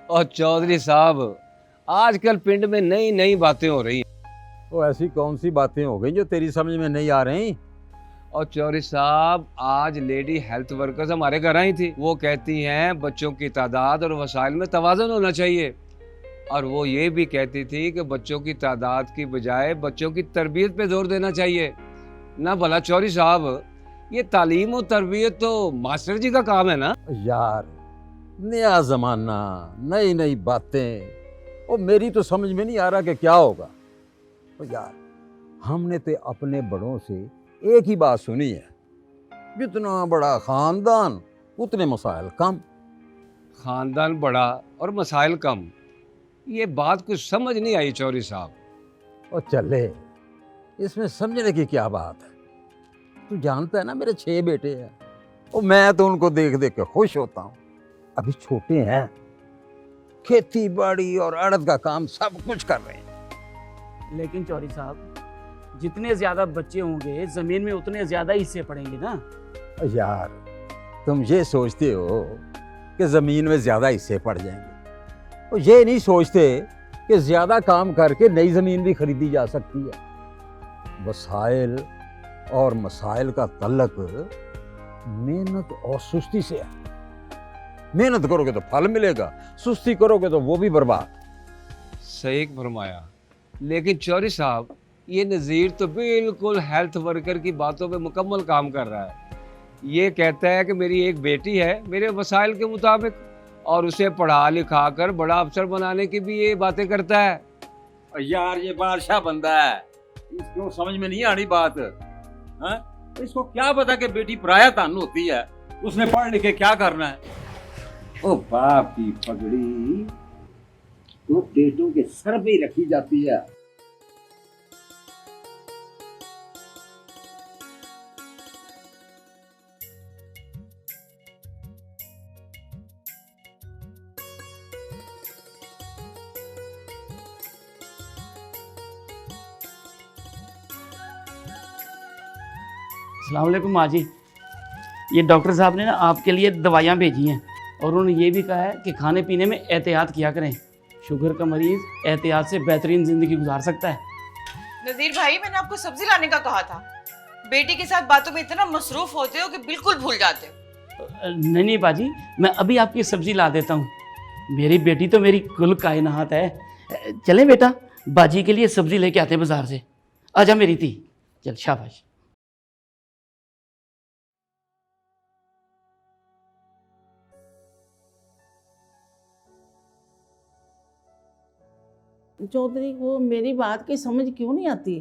और चौधरी साहब, आजकल पिंड में नई नई बातें हो रही हैं। वो ऐसी कौन सी बातें हो गई जो तेरी समझ में नहीं आ रही? और चौधरी साहब, आज लेडी हेल्थ वर्कर्स हमारे घर आई थी। वो कहती हैं बच्चों की तादाद और वसाइल में तवाज़ुन होना चाहिए। और वो ये भी कहती थी कि बच्चों की तादाद की बजाय बच्चों की तरबियत पे जोर देना चाहिए। ना भला चौधरी साहब, ये तालीम और तरबियत तो मास्टर जी का काम है ना। यार, नया जमाना, नई नई बातें, वो मेरी तो समझ में नहीं आ रहा कि क्या होगा। तो यार, हमने तो अपने बड़ों से एक ही बात सुनी है, जितना बड़ा खानदान उतने मसाइल कम। खानदान बड़ा और मसाइल कम, ये बात कुछ समझ नहीं आई चौधरी साहब। और चले, इसमें समझने की क्या बात है? तू जानता है ना, मेरे 6 बेटे हैं और मैं तो उनको देख देख के खुश होता हूँ। अभी छोटे हैं, खेती बाड़ी और अड़द का काम सब कुछ कर रहे हैं। लेकिन चौधरी साहब, जितने ज्यादा बच्चे होंगे जमीन में उतने ज्यादा हिस्से पड़ेंगे ना। यार, तुम ये सोचते हो कि जमीन में ज्यादा हिस्से पड़ जाएंगे, और ये नहीं सोचते कि ज्यादा काम करके नई जमीन भी खरीदी जा सकती है। वसाइल और मसाइल का तल्लक मेहनत और सुस्ती से है। मेहनत करोगे तो फल मिलेगा, सुस्ती करोगे तो वो भी बर्बाद। सही फरमाया। लेकिन चौधरी साहब, ये नज़ीर तो बिल्कुल हेल्थ वर्कर की बातों पे मुकम्मल काम कर रहा है। ये कहता है कि मेरी एक बेटी है मेरे वसाइल के मुताबिक, और उसे पढ़ा लिखा कर बड़ा अफसर बनाने की भी ये बातें करता है। यार, ये बादशाह बंदा है, इसको समझ में नहीं आनी बात। हाँ? इसको क्या पता कि बेटी पराया धन होती है, उसने पढ़ लिख के क्या करना है। ओ बाप की पगड़ी तो बेटों के सर पे ही रखी जाती है। अस्सलाम वालेकुम माँ जी, ये डॉक्टर साहब ने ना आपके लिए दवाइयाँ भेजी हैं और उन्होंने ये भी कहा है कि खाने पीने में एहतियात किया करें। शुगर का मरीज़ एहतियात से बेहतरीन ज़िंदगी गुजार सकता है। नज़ीर भाई, मैंने आपको सब्जी लाने का कहा था। बेटी के साथ बातों में इतना मसरूफ होते हो कि बिल्कुल भूल जाते हो। नहीं नहीं बाजी, मैं अभी आपकी सब्ज़ी ला देता हूँ। मेरी बेटी तो मेरी कुल कायनात है। चले बेटा, बाजी के लिए सब्ज़ी लेके आते बाज़ार से। आजा मेरी थी, चल शाबाश। चौधरी को मेरी बात की समझ क्यों नहीं आती?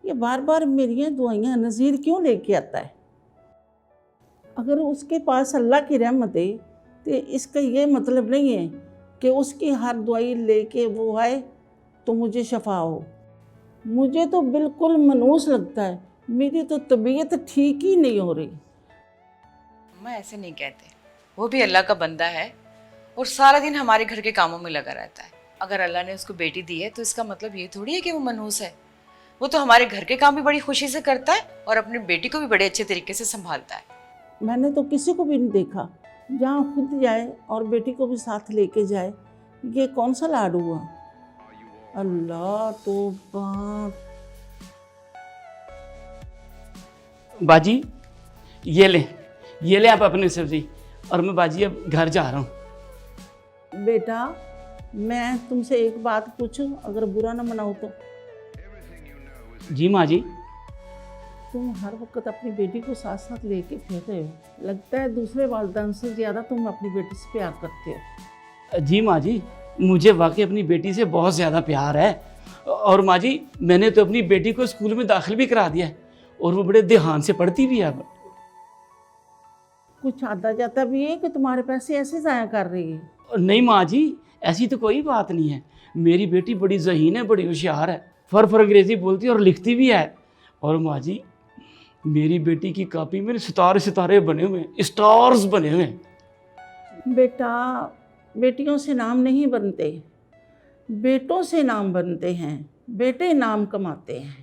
ये बार बार मेरी दुआइयाँ नज़ीर क्यों लेके आता है? अगर उसके पास अल्लाह की रहमत है तो इसका ये मतलब नहीं है कि उसकी हर दुआई लेके वो आए तो मुझे शफा हो। मुझे तो बिल्कुल मनूस लगता है, मेरी तो तबीयत ठीक ही नहीं हो रही। मैं ऐसे नहीं कहते, वो भी अल्लाह का बंदा है और सारा दिन हमारे घर के कामों में लगा रहता है। अगर अल्लाह ने उसको बेटी दी है तो इसका मतलब ये थोड़ी है कि वो मनहूस है। वो तो हमारे घर के काम भी बड़ी खुशी से करता है और अपनी बेटी को भी बड़े अच्छे तरीके से संभालता है। मैंने तो किसी को भी नहीं देखा जहाँ खुद जाए और बेटी को भी साथ लेके जाए। ये कौन सा लाड हुआ? अल्लाह तो बाप। बाजी ये ले आप अपनी सब्ज़ी, और मैं बाजी अब घर जा रहा हूँ। बेटा, मैं तुमसे एक बात पूछूं, अगर बुरा ना मनाओ तो? जी माँ जी। तुम हर वक्त अपनी बेटी को साथ साथ लेके फिर रहे हो। लगता है दूसरे वालिदैन से ज़्यादा तुम अपनी बेटी से प्यार करते हो। जी माँ जी, मुझे वाकई अपनी बेटी से बहुत ज़्यादा प्यार है। और माँ जी, मैंने तो अपनी बेटी को स्कूल में दाखिल भी करा दिया है और वो बड़े ध्यान से पढ़ती भी है। अब कुछ आता जाता भी है कि तुम्हारे पैसे ऐसे ज़ाया कर रही है? नहीं माँ जी, ऐसी तो कोई बात नहीं है। मेरी बेटी बड़ी ज़हीन है, बड़ी होशियार है, फर अंग्रेज़ी बोलती है और लिखती भी है। और माँ जी, मेरी बेटी की कॉपी में सितारे बने हुए हैं, स्टार्स बने हुए हैं। बेटा, बेटियों से नाम नहीं बनते, बेटों से नाम बनते हैं। बेटे नाम कमाते हैं।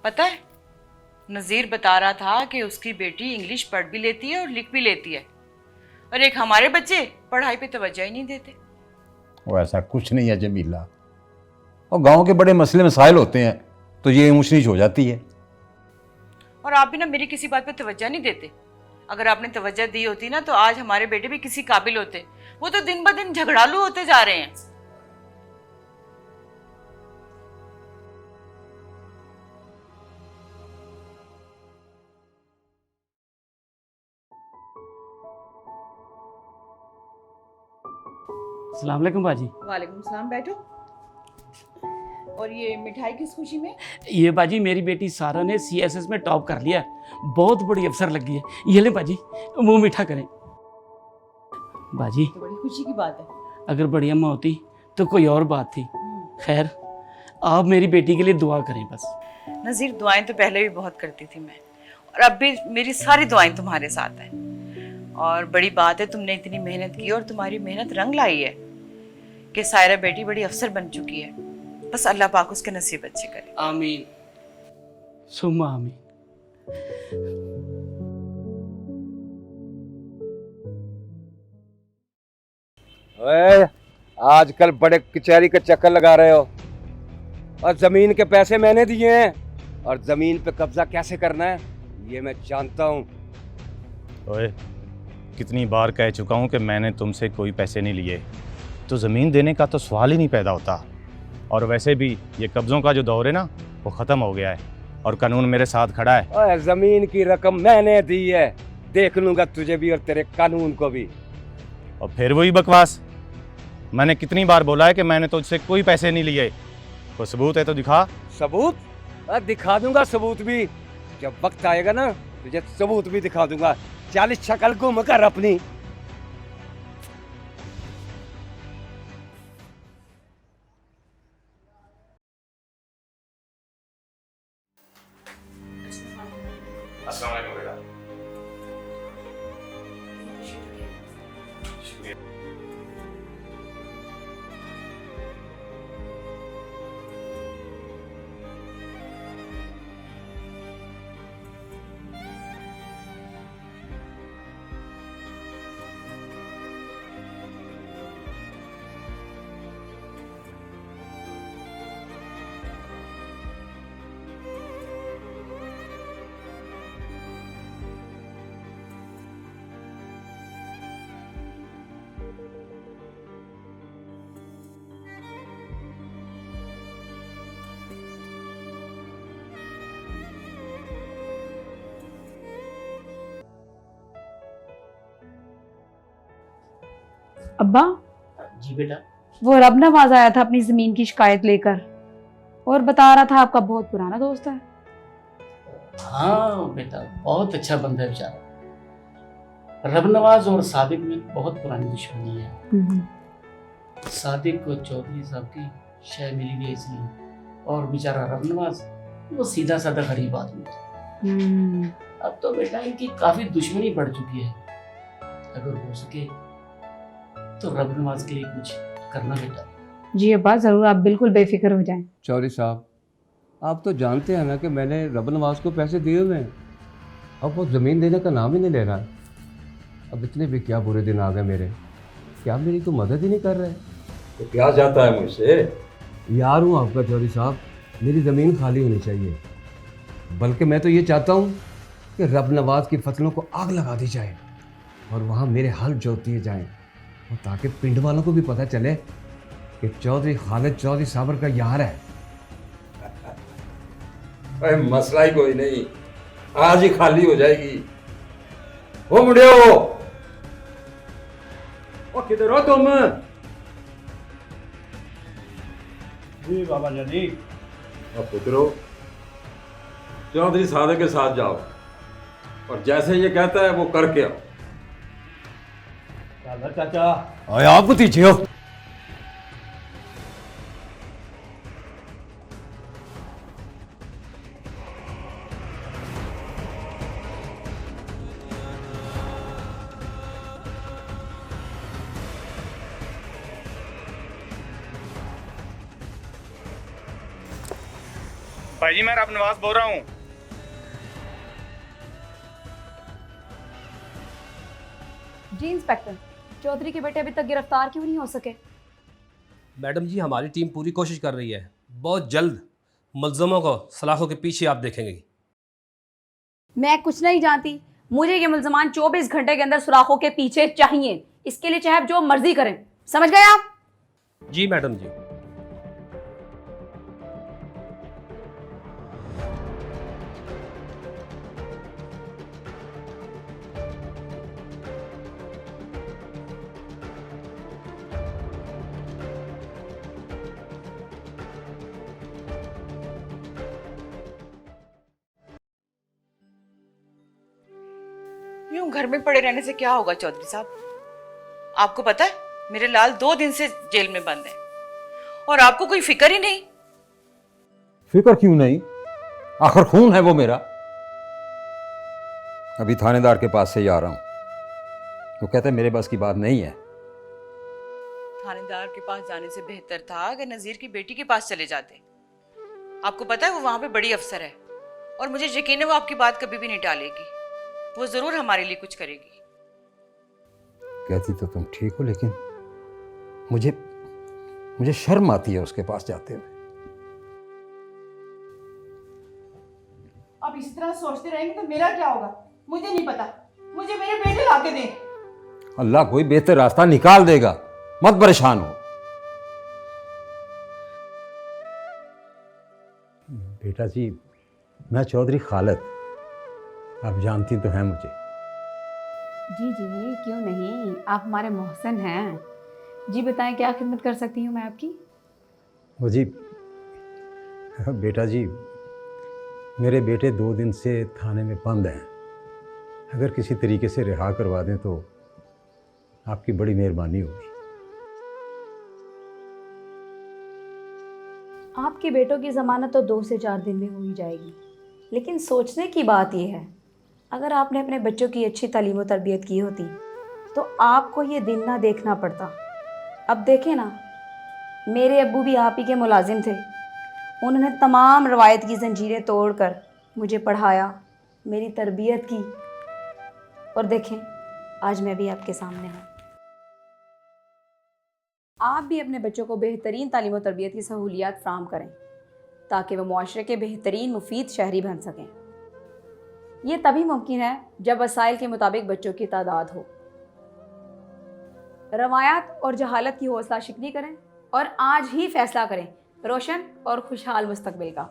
पता है, नज़ीर बता रहा था कि उसकी बेटी इंग्लिश पढ़ भी लेती है और लिख भी लेती है, और एक हमारे बच्चे पढ़ाई पे तवज्जो ही नहीं देते। वो ऐसा कुछ नहीं है जमीला, और गांव के बड़े मसले मसाइल होते हैं तो ये ऊंच नीच हो जाती है। और आप भी ना मेरी किसी बात पे तवज्जो नहीं देते। अगर आपने तवज्जो दी होती ना तो आज हमारे बेटे भी किसी काबिल होते। वो तो दिन ब दिन झगड़ालू होते जा रहे हैं। अस्सलाम वालेकुम बाजी। वालेकुम सलाम, बैठो। और ये मिठाई किस खुशी में? ये बाजी मेरी बेटी सारा ने CSS में टॉप कर लिया है, बहुत बड़ी अफसर लगी है। ये ले बाजी, मुंह मीठा करें। बाजी तो बड़ी खुशी की बात है। अगर बड़ी अम्मा होती तो कोई और बात थी। खैर, आप मेरी बेटी के लिए दुआ करें बस। नज़ीर, दुआएं तो पहले भी बहुत करती थी मैं, और अब भी मेरी सारी दुआएं तुम्हारे साथ हैं। और बड़ी बात है, तुमने इतनी मेहनत की और तुम्हारी मेहनत रंग लाई है कि सायरा बेटी बड़ी अफसर बन चुकी है। बस अल्लाह पाक उसके नसीब अच्छे करे। आमीन सुम्मा आमीन। ओए, आजकल बड़े कचहरी का चक्कर लगा रहे हो, और जमीन के पैसे मैंने दिए हैं, और जमीन पे कब्जा कैसे करना है ये मैं जानता हूँ। ओए, कितनी बार कह चुका हूँ कि मैंने तुमसे कोई पैसे नहीं लिए, तो ज़मीन देने का तो सवाल ही नहीं पैदा होता। और वैसे भी ये कब्ज़ों का जो दौर है ना, वो ख़त्म हो गया है और कानून मेरे साथ खड़ा है। ओए, जमीन की रकम मैंने दी है, देख लूंगा तुझे भी और तेरे कानून को भी। और फिर वही बकवास, मैंने कितनी बार बोला है कि मैंने तुझसे कोई पैसे नहीं लिए। कोई सबूत है तो दिखा। सबूत? दिखा दूंगा सबूत भी, जब वक्त आएगा ना तुझे सबूत भी दिखा दूंगा। 40 शक्ल घूम कर अपनी। अस्सलाम वालेकुम बेटा। शुक्रिया। अब्बा, जी बेटा। वो रब नवाज आया था अपनी जमीन की शिकायत लेकर, और बता रहा था आपका बहुत पुराना दोस्त है। हाँ बेटा, बहुत अच्छा बंदा है बेचारा। रब नवाज और सादिक में बहुत पुरानी दुश्मनी है। सादिक को चौधरी साहब की शय मिली हुई है इसलिए, और बेचारा रब नवाज वो सीधा साधा गरीब आदमी है। अब तो बेटा इनकी काफी दुश्मनी बढ़ चुकी है। अगर हो सके तो रब नवाज के लिए कुछ करना बेटा। जी अब्बा, जरूर, आप बिल्कुल बेफिक्र हो जाएं। चौधरी साहब, आप तो जानते हैं ना कि मैंने रब नवाज को पैसे दिए हुए हैं, अब वो ज़मीन देने का नाम ही नहीं ले रहा। अब इतने भी क्या बुरे दिन आ गए मेरे, क्या मेरी तो मदद ही नहीं कर रहे। तो क्या चाहता है मुझसे? यार हूँ आपका चौधरी साहब, मेरी ज़मीन खाली होनी चाहिए। बल्कि मैं तो ये चाहता हूँ कि रब नवाज की फसलों को आग लगा दी जाए और वहाँ मेरे हल जोत दिए जाएँ, और ताकि पिंड वालों को भी पता चले कि चौधरी खालिद चौधरी साबर का यार है। अरे मसला ही कोई नहीं, आज ही खाली हो जाएगी। हो मुड़ियो, ओ किधर हो तुम? जी बाबा जानी। अब पुत्रो, चौधरी सादे के साथ जाओ और जैसे ये कहता है वो करके आओ। चाचा, अरे आप भतीजे हो। भाई जी मैं रब नवाज बोल रहा हूँ। जी इंस्पेक्टर, चौधरी के बेटे अभी तक गिरफ्तार क्यों नहीं हो सके? मैडम जी हमारी टीम पूरी कोशिश कर रही है, बहुत जल्द मुलजमों को सलाखों के पीछे आप देखेंगे। मैं कुछ नहीं जानती, मुझे ये मुल्जमान 24 घंटे के अंदर सुराखों के पीछे चाहिए। इसके लिए चाहे आप जो मर्जी करें, समझ गए आप? जी मैडम जी। यूं घर में पड़े रहने से क्या होगा चौधरी साहब? आपको पता है मेरे लाल 2 दिन से जेल में बंद है और आपको कोई फिक्र ही नहीं। फिक्र क्यों नहीं, आखिर खून है वो मेरा। अभी थानेदार के पास से ही आ रहा हूं, वो कहते हैं मेरे बस की बात नहीं है। थानेदार के पास जाने से बेहतर था अगर नजीर की बेटी के पास चले जाते। आपको पता है वो वहां पे बड़ी अफसर है और मुझे यकीन है वो आपकी बात कभी भी नहीं टालेगी। वो जरूर हमारे लिए कुछ करेगी। कहती तो तुम ठीक हो, लेकिन मुझे शर्म आती है उसके पास जाते हुए। अब इस तरह सोचते रहेंगे तो मेरा क्या होगा मुझे नहीं पता। मुझे मेरे बेटे ला के दें। अल्लाह कोई बेहतर रास्ता निकाल देगा, मत परेशान हो। बेटा जी, मैं चौधरी खालिद, आप जानती तो हैं मुझे। जी जी, क्यों नहीं, आप हमारे मोहसिन हैं। जी बताएं, क्या खिदमत कर सकती हूँ मैं आपकी? वो जी, बेटा जी, मेरे बेटे 2 दिन से थाने में बंद हैं। अगर किसी तरीके से रिहा करवा दें तो आपकी बड़ी मेहरबानी होगी। आपके बेटों की ज़मानत तो 2 से 4 दिन में हो ही जाएगी, लेकिन सोचने की बात यह है, अगर आपने अपने बच्चों की अच्छी तालीम और तरबियत की होती तो आपको ये दिन ना देखना पड़ता। अब देखें ना, मेरे अब्बू भी आप ही के मुलाजिम थे। उन्होंने तमाम रवायत की जंजीरें तोड़कर मुझे पढ़ाया, मेरी तरबियत की, और देखें आज मैं भी आपके सामने हूँ। आप भी अपने बच्चों को बेहतरीन तालीम और तरबियत की सहूलियात फ़राहम करें ताकि वह मुआशरे के बेहतरीन मुफीद शहरी बन सकें। ये तभी मुमकिन है जब वसाइल के मुताबिक बच्चों की तादाद हो। रवायात और जहालत की हौसला शिकनी करें और आज ही फैसला करें रोशन और खुशहाल मुस्तकबिल का।